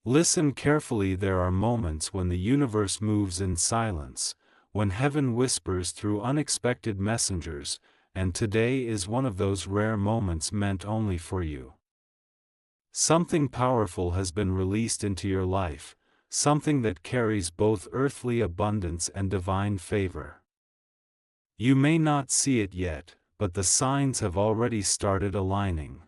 Listen carefully. There are moments when the universe moves in silence, when heaven whispers through unexpected messengers, and today is one of those rare moments meant only for you. Something powerful has been released into your life, something that carries both earthly abundance and divine favor. You may not see it yet, but the signs have already started aligning.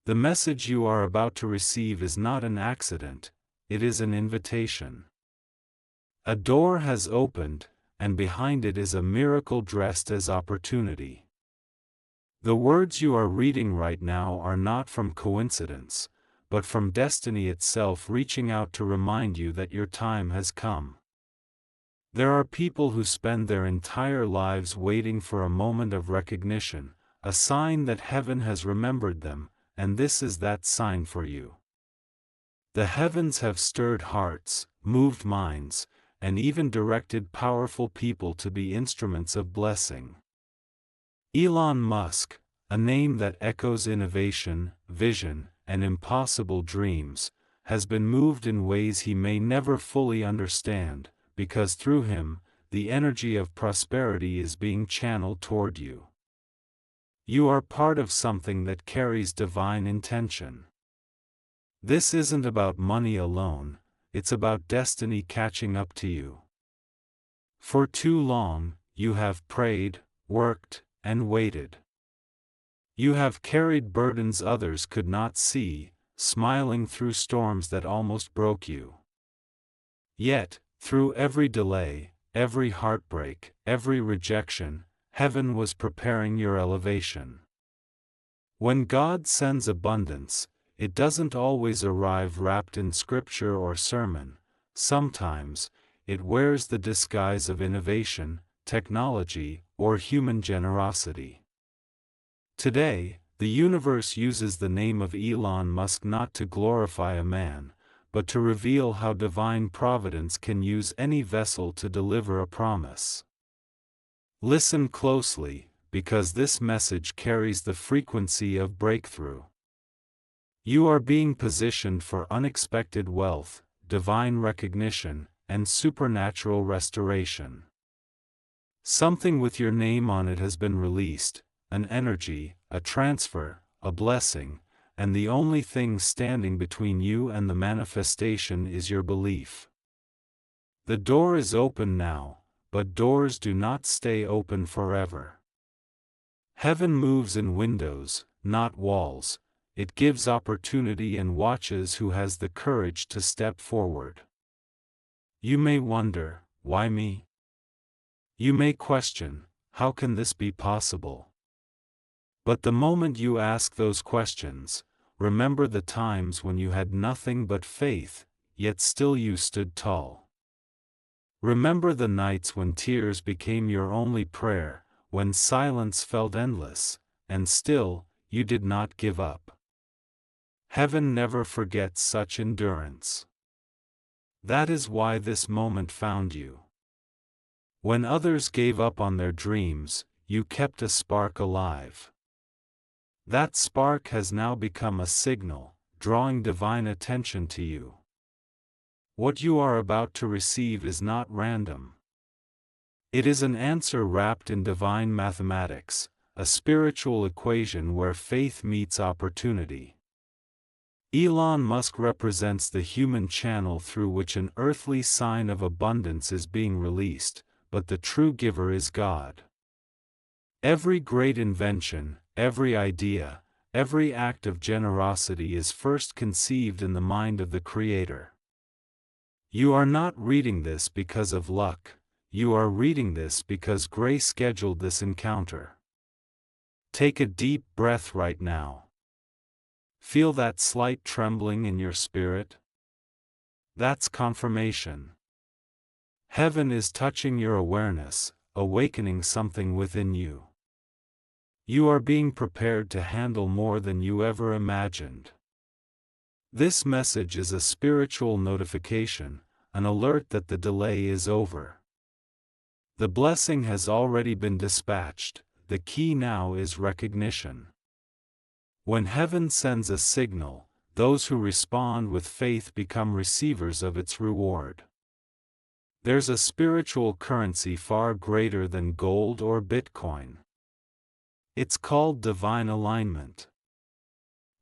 The message you are about to receive is not an accident, it is an invitation. A door has opened, and behind it is a miracle dressed as opportunity. The words you are reading right now are not from coincidence, but from destiny itself reaching out to remind you that your time has come. There are people who spend their entire lives waiting for a moment of recognition, a sign that heaven has remembered them, and this is that sign for you. The heavens have stirred hearts, moved minds, and even directed powerful people to be instruments of blessing. Elon Musk, a name that echoes innovation, vision, and impossible dreams, has been moved in ways he may never fully understand, because through him, the energy of prosperity is being channeled toward you. You are part of something that carries divine intention. This isn't about money alone, it's about destiny catching up to you. For too long, you have prayed, worked, and waited. You have carried burdens others could not see, smiling through storms that almost broke you. Yet, through every delay, every heartbreak, every rejection, heaven was preparing your elevation. When God sends abundance, it doesn't always arrive wrapped in scripture or sermon. Sometimes, it wears the disguise of innovation, technology, or human generosity. Today, the universe uses the name of Elon Musk not to glorify a man, but to reveal how divine providence can use any vessel to deliver a promise. Listen closely, because this message carries the frequency of breakthrough. You are being positioned for unexpected wealth, divine recognition, and supernatural restoration. Something with your name on it has been released, an energy, a transfer, a blessing, and the only thing standing between you and the manifestation is your belief. The door is open now, but doors do not stay open forever. Heaven moves in windows, not walls. It gives opportunity and watches who has the courage to step forward. You may wonder, why me? You may question, how can this be possible? But the moment you ask those questions, remember the times when you had nothing but faith, yet still you stood tall. Remember the nights when tears became your only prayer, when silence felt endless, and still, you did not give up. Heaven never forgets such endurance. That is why this moment found you. When others gave up on their dreams, you kept a spark alive. That spark has now become a signal, drawing divine attention to you. What you are about to receive is not random. It is an answer wrapped in divine mathematics, a spiritual equation where faith meets opportunity. Elon Musk represents the human channel through which an earthly sign of abundance is being released, but the true giver is God. Every great invention, every idea, every act of generosity is first conceived in the mind of the Creator. You are not reading this because of luck, you are reading this because grace scheduled this encounter. Take a deep breath right now. Feel that slight trembling in your spirit? That's confirmation. Heaven is touching your awareness, awakening something within you. You are being prepared to handle more than you ever imagined. This message is a spiritual notification, an alert that the delay is over. The blessing has already been dispatched, the key now is recognition. When heaven sends a signal, those who respond with faith become receivers of its reward. There's a spiritual currency far greater than gold or Bitcoin. It's called divine alignment.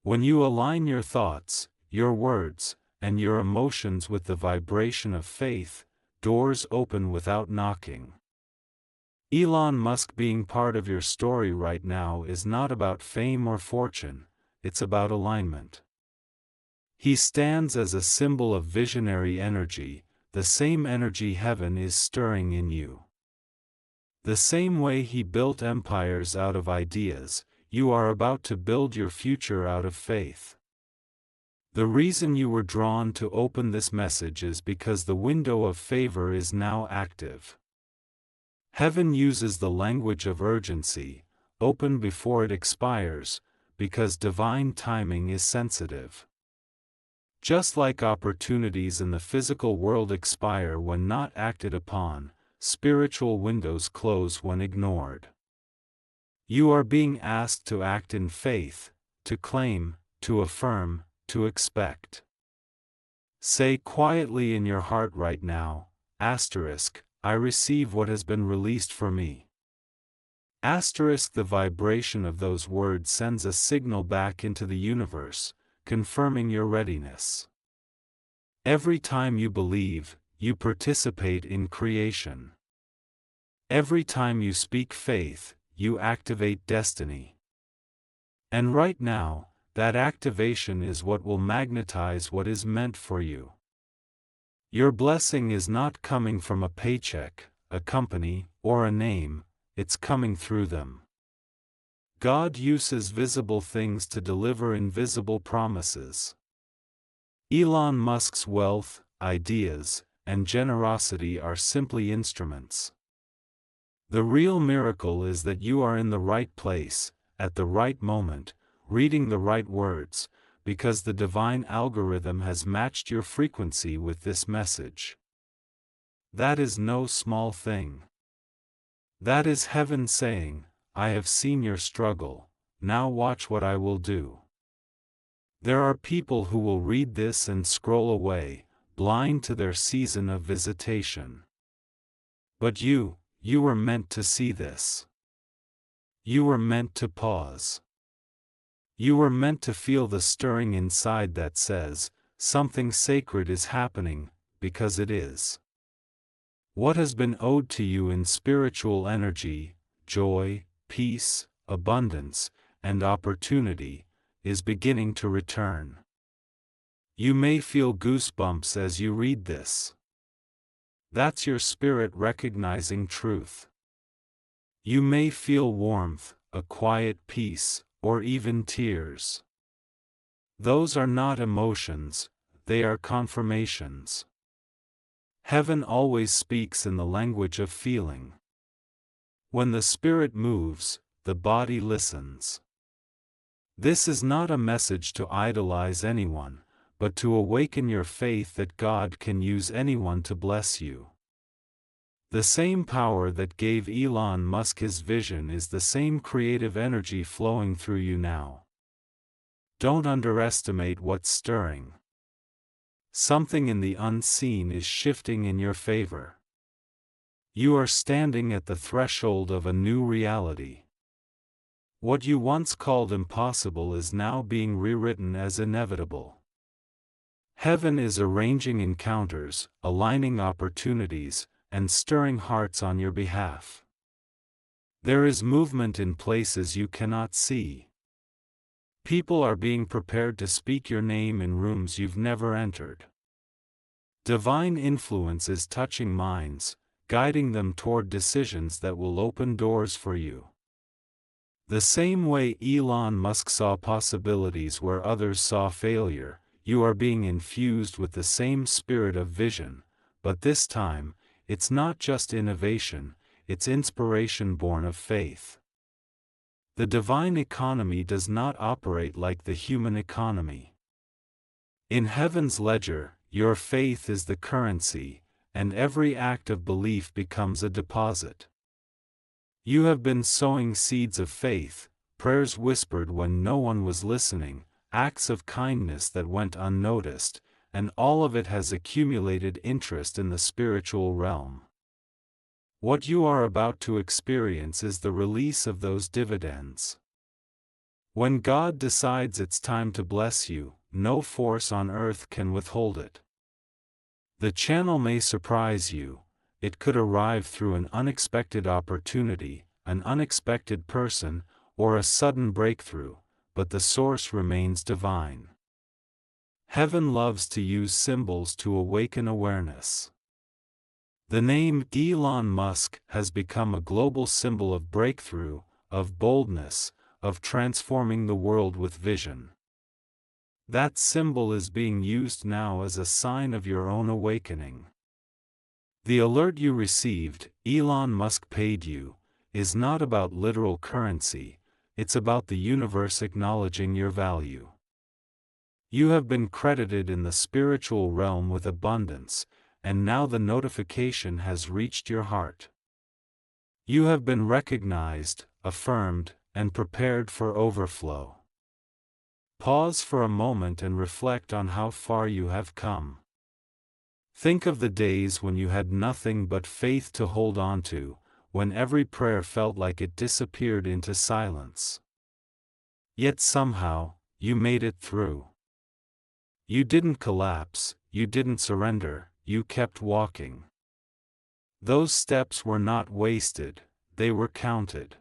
When you align your thoughts, your words, and your emotions with the vibration of faith, doors open without knocking. Elon Musk being part of your story right now is not about fame or fortune, it's about alignment. He stands as a symbol of visionary energy, the same energy heaven is stirring in you. The same way he built empires out of ideas, you are about to build your future out of faith. The reason you were drawn to open this message is because the window of favor is now active. Heaven uses the language of urgency, open before it expires, because divine timing is sensitive. Just like opportunities in the physical world expire when not acted upon, spiritual windows close when ignored. You are being asked to act in faith, to claim, to affirm, to expect. Say quietly in your heart right now, I receive what has been released for me. The vibration of those words sends a signal back into the universe, confirming your readiness. Every time you believe, you participate in creation. Every time you speak faith, you activate destiny. And right now, that activation is what will magnetize what is meant for you. Your blessing is not coming from a paycheck, a company, or a name, it's coming through them. God uses visible things to deliver invisible promises. Elon Musk's wealth, ideas, and generosity are simply instruments. The real miracle is that you are in the right place, at the right moment, reading the right words, because the divine algorithm has matched your frequency with this message. That is no small thing. That is heaven saying, I have seen your struggle, now watch what I will do. There are people who will read this and scroll away, blind to their season of visitation. But you were meant to see this. You were meant to pause. You were meant to feel the stirring inside that says, something sacred is happening, because it is. What has been owed to you in spiritual energy, joy, peace, abundance, and opportunity, is beginning to return. You may feel goosebumps as you read this. That's your spirit recognizing truth. You may feel warmth, a quiet peace, or even tears. Those are not emotions, they are confirmations. Heaven always speaks in the language of feeling. When the spirit moves, the body listens. This is not a message to idolize anyone, but to awaken your faith that God can use anyone to bless you. The same power that gave Elon Musk his vision is the same creative energy flowing through you now. Don't underestimate what's stirring. Something in the unseen is shifting in your favor. You are standing at the threshold of a new reality. What you once called impossible is now being rewritten as inevitable. Heaven is arranging encounters, aligning opportunities, and stirring hearts on your behalf. There is movement in places you cannot see. People are being prepared to speak your name in rooms you've never entered. Divine influence is touching minds, guiding them toward decisions that will open doors for you. The same way Elon Musk saw possibilities where others saw failure, you are being infused with the same spirit of vision, but this time, it's not just innovation, it's inspiration born of faith. The divine economy does not operate like the human economy. In heaven's ledger, your faith is the currency, and every act of belief becomes a deposit. You have been sowing seeds of faith, prayers whispered when no one was listening, acts of kindness that went unnoticed, and all of it has accumulated interest in the spiritual realm. What you are about to experience is the release of those dividends. When God decides it's time to bless you, no force on earth can withhold it. The channel may surprise you. It could arrive through an unexpected opportunity, an unexpected person, or a sudden breakthrough, but the source remains divine. Heaven loves to use symbols to awaken awareness. The name Elon Musk has become a global symbol of breakthrough, of boldness, of transforming the world with vision. That symbol is being used now as a sign of your own awakening. The alert you received, Elon Musk paid you, is not about literal currency, it's about the universe acknowledging your value. You have been credited in the spiritual realm with abundance, and now the notification has reached your heart. You have been recognized, affirmed, and prepared for overflow. Pause for a moment and reflect on how far you have come. Think of the days when you had nothing but faith to hold on to, when every prayer felt like it disappeared into silence. Yet somehow, you made it through. You didn't collapse, you didn't surrender, you kept walking. Those steps were not wasted, they were counted.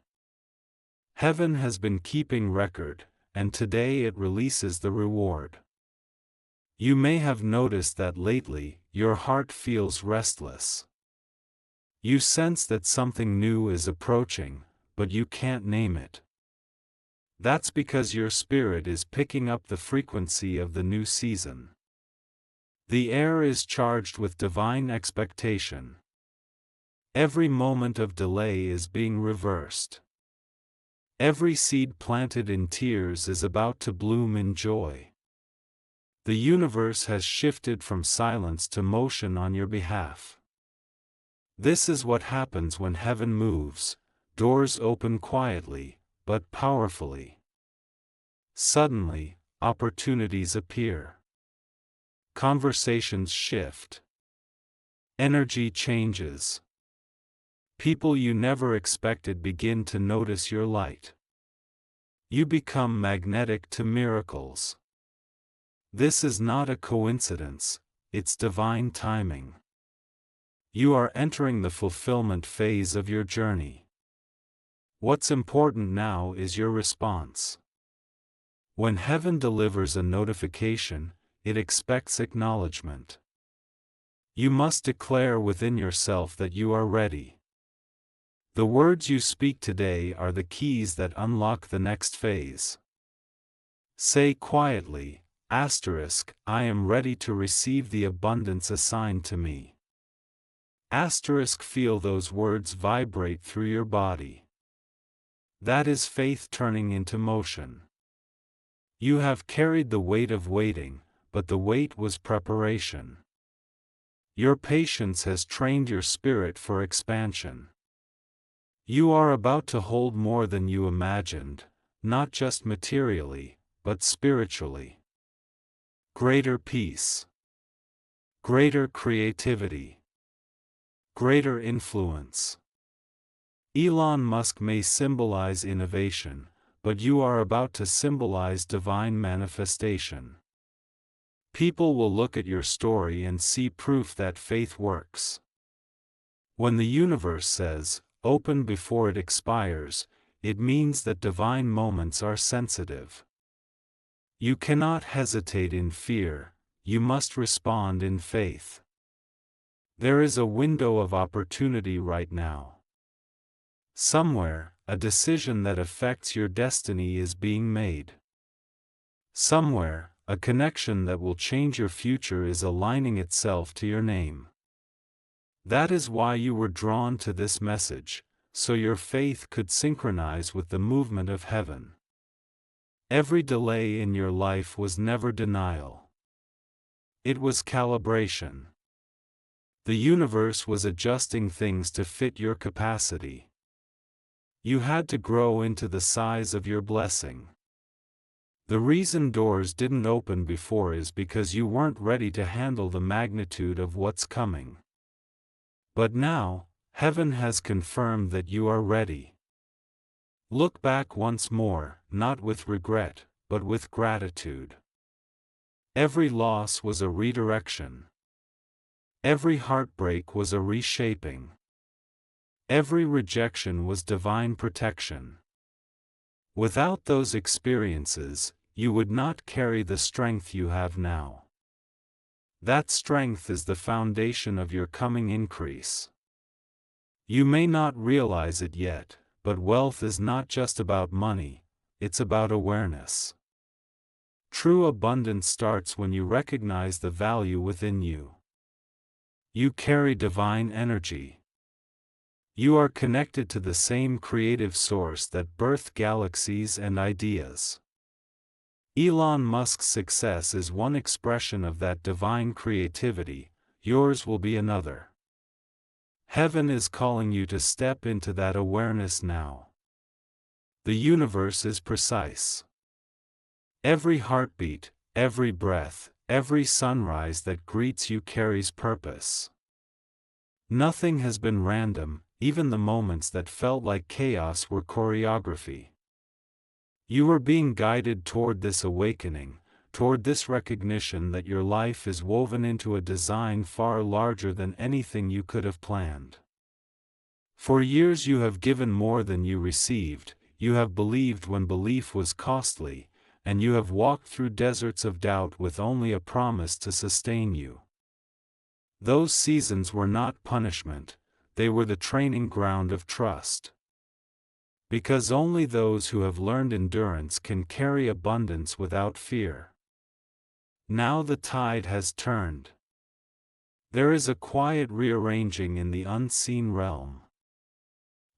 Heaven has been keeping record, and today it releases the reward. You may have noticed that lately, your heart feels restless. You sense that something new is approaching, but you can't name it. That's because your spirit is picking up the frequency of the new season. The air is charged with divine expectation. Every moment of delay is being reversed. Every seed planted in tears is about to bloom in joy. The universe has shifted from silence to motion on your behalf. This is what happens when heaven moves. Doors open quietly, but powerfully. Suddenly, opportunities appear. Conversations shift. Energy changes. People you never expected begin to notice your light. You become magnetic to miracles. This is not a coincidence, it's divine timing. You are entering the fulfillment phase of your journey. What's important now is your response. When heaven delivers a notification, it expects acknowledgement. You must declare within yourself that you are ready. The words you speak today are the keys that unlock the next phase. Say quietly, I am ready to receive the abundance assigned to me. Feel those words vibrate through your body. That is faith turning into motion. You have carried the weight of waiting, but the weight was preparation. Your patience has trained your spirit for expansion. You are about to hold more than you imagined, not just materially, but spiritually. Greater peace. Greater creativity. Greater influence. Elon Musk may symbolize innovation, but you are about to symbolize divine manifestation. People will look at your story and see proof that faith works. When the universe says, "Open before it expires," it means that divine moments are sensitive. You cannot hesitate in fear, you must respond in faith. There is a window of opportunity right now. Somewhere, a decision that affects your destiny is being made. Somewhere, a connection that will change your future is aligning itself to your name. That is why you were drawn to this message, so your faith could synchronize with the movement of heaven. Every delay in your life was never denial. It was calibration. The universe was adjusting things to fit your capacity. You had to grow into the size of your blessing. The reason doors didn't open before is because you weren't ready to handle the magnitude of what's coming. But now, heaven has confirmed that you are ready. Look back once more, not with regret, but with gratitude. Every loss was a redirection. Every heartbreak was a reshaping. Every rejection was divine protection. Without those experiences, you would not carry the strength you have now. That strength is the foundation of your coming increase. You may not realize it yet, but wealth is not just about money, it's about awareness. True abundance starts when you recognize the value within you. You carry divine energy. You are connected to the same creative source that birthed galaxies and ideas. Elon Musk's success is one expression of that divine creativity, yours will be another. Heaven is calling you to step into that awareness now. The universe is precise. Every heartbeat, every breath, every sunrise that greets you carries purpose. Nothing has been random, even the moments that felt like chaos were choreography. You are being guided toward this awakening, toward this recognition that your life is woven into a design far larger than anything you could have planned. For years you have given more than you received, you have believed when belief was costly, and you have walked through deserts of doubt with only a promise to sustain you. Those seasons were not punishment, they were the training ground of trust. Because only those who have learned endurance can carry abundance without fear. Now the tide has turned. There is a quiet rearranging in the unseen realm.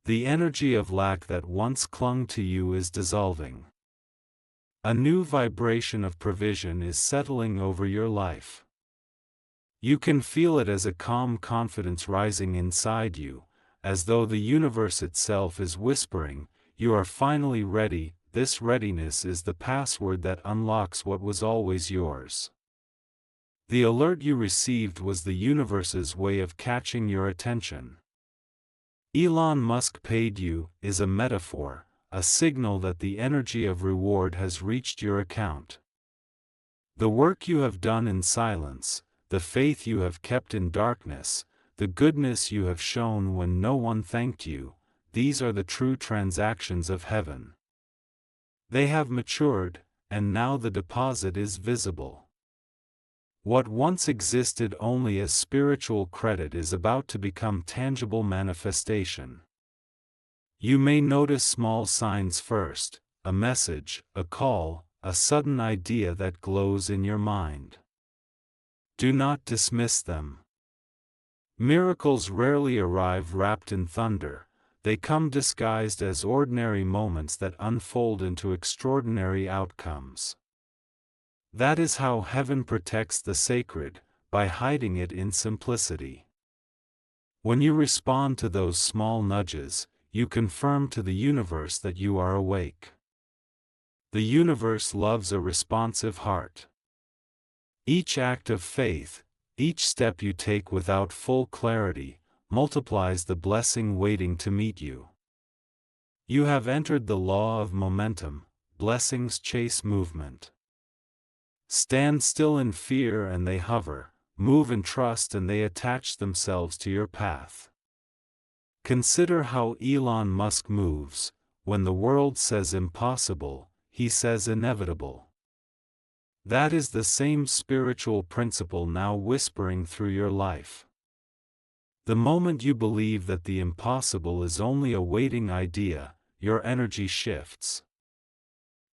The energy of lack that once clung to you is dissolving. A new vibration of provision is settling over your life. You can feel it as a calm confidence rising inside you, as though the universe itself is whispering, "You are finally ready." This readiness is the password that unlocks what was always yours. The alert you received was the universe's way of catching your attention. Elon Musk paid you is a metaphor, a signal that the energy of reward has reached your account. The work you have done in silence, the faith you have kept in darkness, the goodness you have shown when no one thanked you, these are the true transactions of heaven. They have matured, and now the deposit is visible. What once existed only as spiritual credit is about to become tangible manifestation. You may notice small signs first, a message, a call, a sudden idea that glows in your mind. Do not dismiss them. Miracles rarely arrive wrapped in thunder, they come disguised as ordinary moments that unfold into extraordinary outcomes. That is how heaven protects the sacred, by hiding it in simplicity. When you respond to those small nudges, you confirm to the universe that you are awake. The universe loves a responsive heart. Each act of faith, each step you take without full clarity, multiplies the blessing waiting to meet you. You have entered the law of momentum, blessings chase movement. Stand still in fear and they hover, move in trust and they attach themselves to your path. Consider how Elon Musk moves. When the world says impossible, he says inevitable. That is the same spiritual principle now whispering through your life. The moment you believe that the impossible is only a waiting idea, your energy shifts.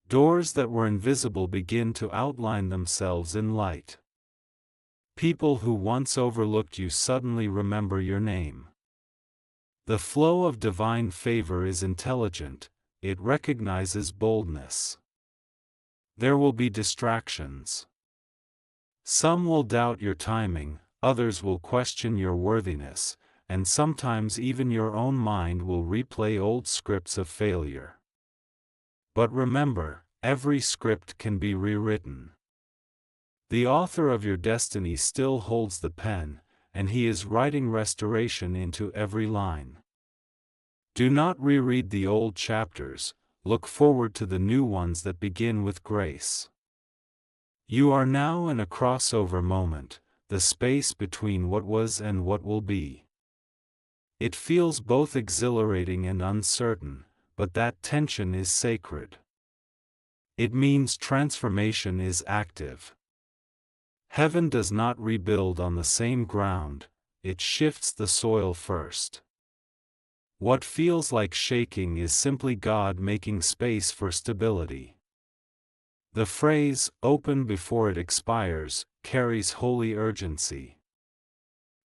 Doors that were invisible begin to outline themselves in light. People who once overlooked you suddenly remember your name. The flow of divine favor is intelligent, it recognizes boldness. There will be distractions. Some will doubt your timing, others will question your worthiness, and sometimes even your own mind will replay old scripts of failure. But remember, every script can be rewritten. The author of your destiny still holds the pen, and he is writing restoration into every line. Do not reread the old chapters, look forward to the new ones that begin with grace. You are now in a crossover moment, the space between what was and what will be. It feels both exhilarating and uncertain, but that tension is sacred. It means transformation is active. Heaven does not rebuild on the same ground, it shifts the soil first. What feels like shaking is simply God making space for stability. The phrase, "open before it expires," carries holy urgency.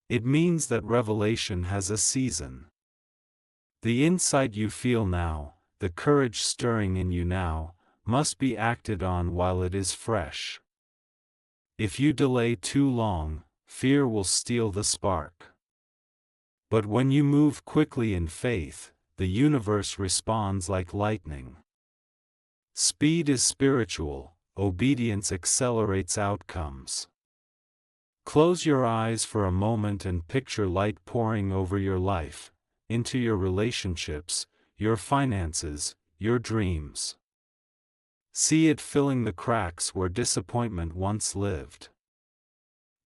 It means that revelation has a season. The insight you feel now, the courage stirring in you now, must be acted on while it is fresh. If you delay too long, fear will steal the spark. But when you move quickly in faith, the universe responds like lightning. Speed is spiritual, obedience accelerates outcomes. Close your eyes for a moment and picture light pouring over your life, into your relationships, your finances, your dreams. See it filling the cracks where disappointment once lived.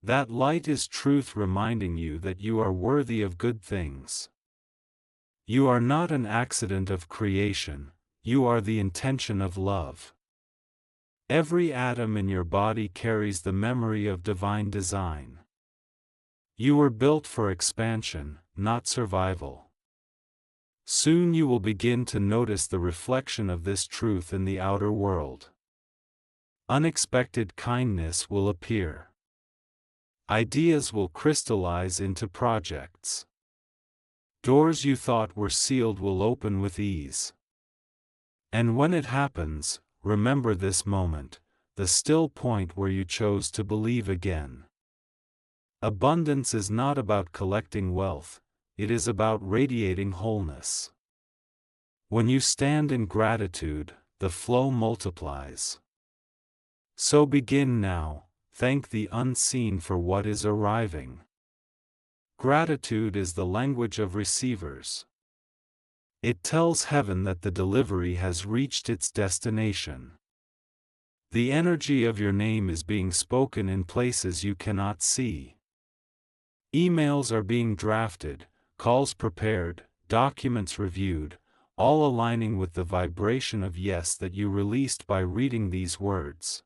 That light is truth reminding you that you are worthy of good things. You are not an accident of creation, you are the intention of love. Every atom in your body carries the memory of divine design. You were built for expansion, not survival. Soon you will begin to notice the reflection of this truth in the outer world. Unexpected kindness will appear. Ideas will crystallize into projects. Doors you thought were sealed will open with ease. And when it happens, remember this moment, the still point where you chose to believe again. Abundance is not about collecting wealth, it is about radiating wholeness. When you stand in gratitude, the flow multiplies. So begin now, thank the unseen for what is arriving. Gratitude is the language of receivers. It tells heaven that the delivery has reached its destination. The energy of your name is being spoken in places you cannot see. Emails are being drafted, calls prepared, documents reviewed, all aligning with the vibration of yes that you released by reading these words.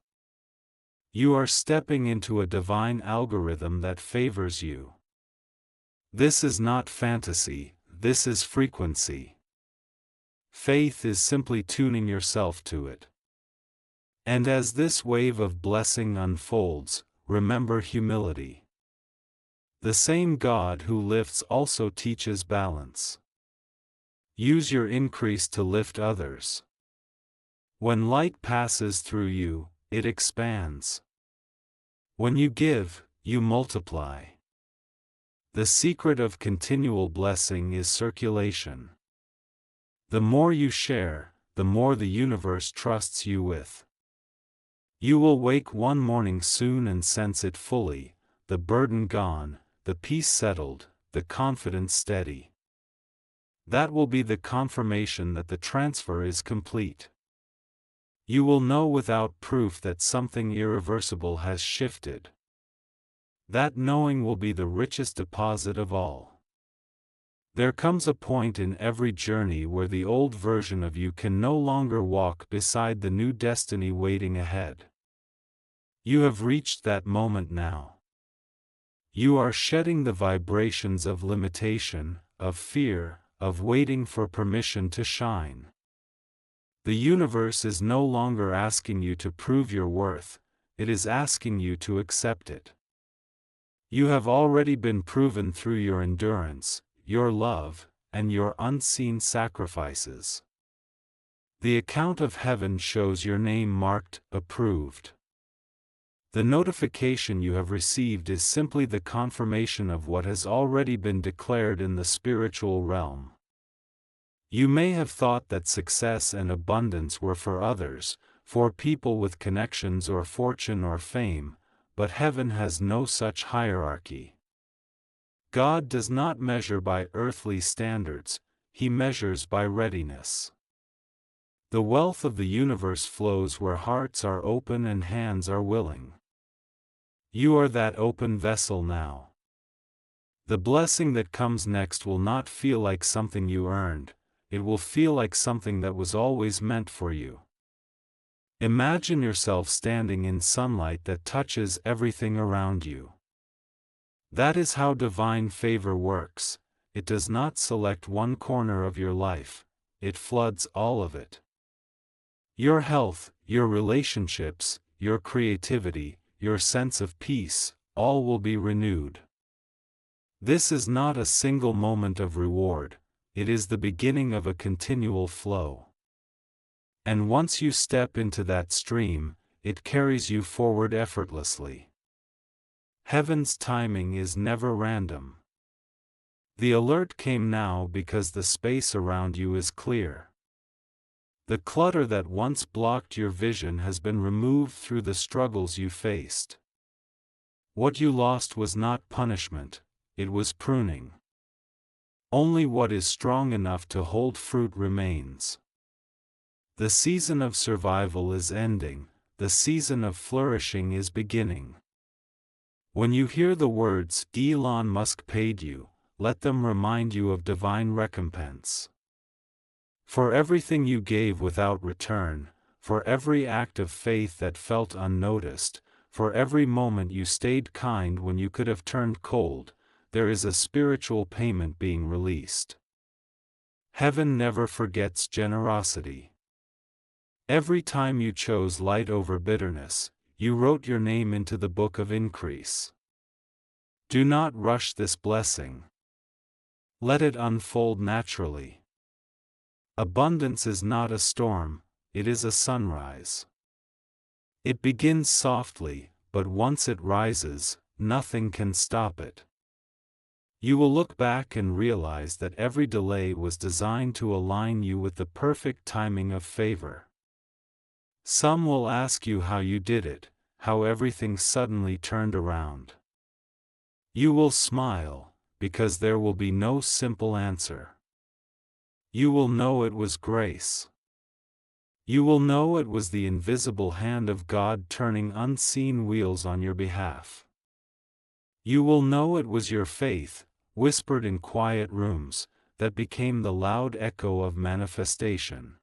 You are stepping into a divine algorithm that favors you. This is not fantasy, this is frequency. Faith is simply tuning yourself to it. And as this wave of blessing unfolds, remember humility. The same God who lifts also teaches balance. Use your increase to lift others. When light passes through you, it expands. When you give, you multiply. The secret of continual blessing is circulation. The more you share, the more the universe trusts you with. You will wake one morning soon and sense it fully, the burden gone, the peace settled, the confidence steady. That will be the confirmation that the transfer is complete. You will know without proof that something irreversible has shifted. That knowing will be the richest deposit of all. There comes a point in every journey where the old version of you can no longer walk beside the new destiny waiting ahead. You have reached that moment now. You are shedding the vibrations of limitation, of fear, of waiting for permission to shine. The universe is no longer asking you to prove your worth, it is asking you to accept it. You have already been proven through your endurance, your love, and your unseen sacrifices. The account of heaven shows your name marked, approved. The notification you have received is simply the confirmation of what has already been declared in the spiritual realm. You may have thought that success and abundance were for others, for people with connections or fortune or fame, but heaven has no such hierarchy. God does not measure by earthly standards, He measures by readiness. The wealth of the universe flows where hearts are open and hands are willing. You are that open vessel now. The blessing that comes next will not feel like something you earned, it will feel like something that was always meant for you. Imagine yourself standing in sunlight that touches everything around you. That is how divine favor works. It does not select one corner of your life, it floods all of it. Your health, your relationships, your creativity, your sense of peace, all will be renewed. This is not a single moment of reward, it is the beginning of a continual flow. And once you step into that stream, it carries you forward effortlessly. Heaven's timing is never random. The alert came now because the space around you is clear. The clutter that once blocked your vision has been removed through the struggles you faced. What you lost was not punishment, it was pruning. Only what is strong enough to hold fruit remains. The season of survival is ending, the season of flourishing is beginning. When you hear the words Elon Musk paid you, let them remind you of divine recompense. For everything you gave without return, for every act of faith that felt unnoticed, for every moment you stayed kind when you could have turned cold, there is a spiritual payment being released. Heaven never forgets generosity. Every time you chose light over bitterness, you wrote your name into the book of increase. Do not rush this blessing. Let it unfold naturally. Abundance is not a storm, it is a sunrise. It begins softly, but once it rises, nothing can stop it. You will look back and realize that every delay was designed to align you with the perfect timing of favor. Some will ask you how you did it, how everything suddenly turned around. You will smile, because there will be no simple answer. You will know it was grace. You will know it was the invisible hand of God turning unseen wheels on your behalf. You will know it was your faith, whispered in quiet rooms, that became the loud echo of manifestation.